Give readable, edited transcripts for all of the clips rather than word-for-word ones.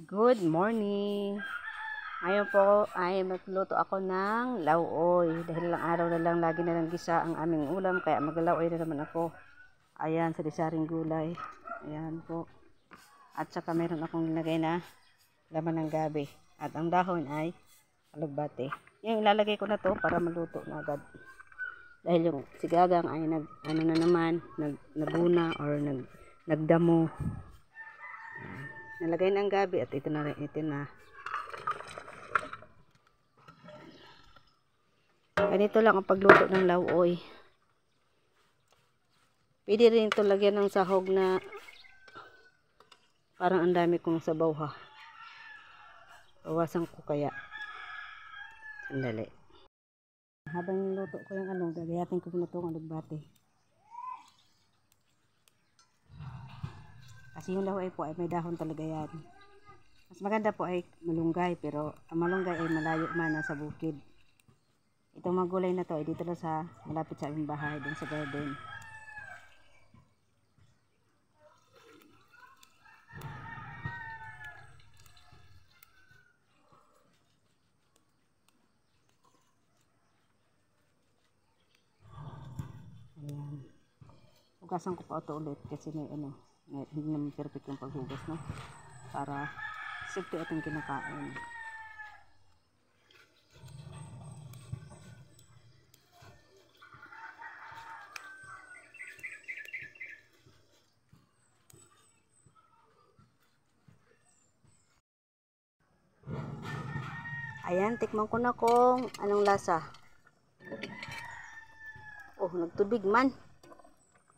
Good morning! Ngayon po ay magluto ako ng lauoy. Dahil lang araw na lang, lagi na lang gisa ang aming ulam. Kaya maglauoy na naman ako. Ayan, sari-saring gulay. Ayan po. At saka meron akong nilagay na laman ng gabi. At ang dahon ay alugbate. Yung ilalagay ko na to para maluto na agad. Dahil yung sigagang ay nabuna or nagdamo. Nalagay na ang gabi at ito na rin, ito na. Ganito lang ang pagluto ng lauoy. Pwede rin ito lagyan ng sahog na parang ang dami kong sabaw ha. Bawasan ko kaya. Sandali. Habang niluto ko yung gagayatin ko muna itong alugbate. Kasi yung lauoy po ay may dahon talaga yan. Mas maganda po ay malunggay, pero ang malunggay ay malayo man sa bukid. Itong mga gulay na to ay dito lang sa malapit sa aming bahay, dun sa garden. Ayan. Hugasan ko pa ito ulit kasi may hindi naman perfect yung paghugas, no? Para safety ating kinakain. Ayan, tikman ko na kung anong lasa. Oh, nagtubig man.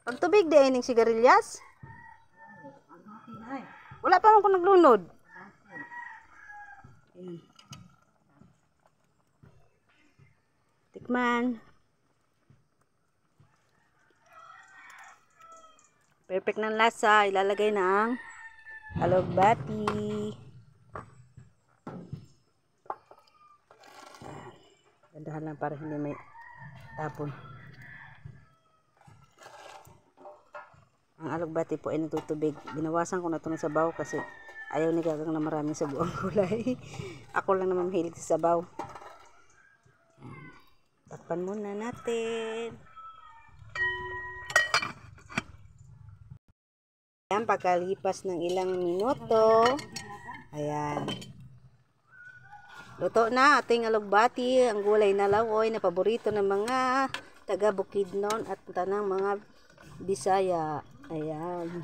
Pagtubig di ay ng sigarilyas. Wala pa naman ko naglunod. Ayan. Tikman. Perfect ng lasa. Ilalagay na ang alugbati. Gandahan lang para hindi may tapon. Ang alugbati po ay natutubig. Binawasan ko na ito ng sabaw kasi ayaw ni Gagang na maraming sabaw ang gulay. Ako lang naman mahilig sa sabaw. Takpan muna natin. Ayan, pagkalipas ng ilang minuto. Ayan. Luto na ating alugbati, ang gulay na lauoy na paborito ng mga taga Bukidnon at tanang mga Bisaya. Ayan.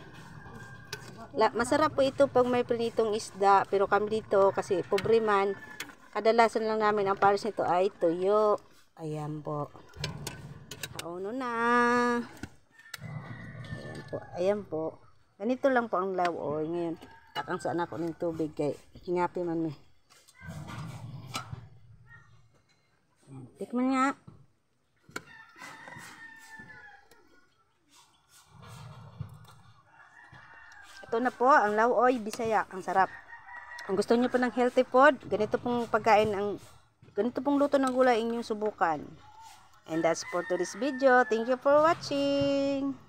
Masarap po ito pag may prinitong isda, pero kami dito kasi pobre man, kadalasan lang namin ang pares nito ay tuyo. Ayan po. Kauno na. Ayan po. Ayan po. Ganito lang po ang lauoy. Ngayon, takang saan ako ng tubig kay hingapi man eh. Tikman nga. Ito na po ang lauoy Bisaya. Ang sarap. Kung gusto niyo po ng healthy food, ganito pong pagkain, ganito pong luto ng gulay inyong subukan. And that's for today's video. Thank you for watching.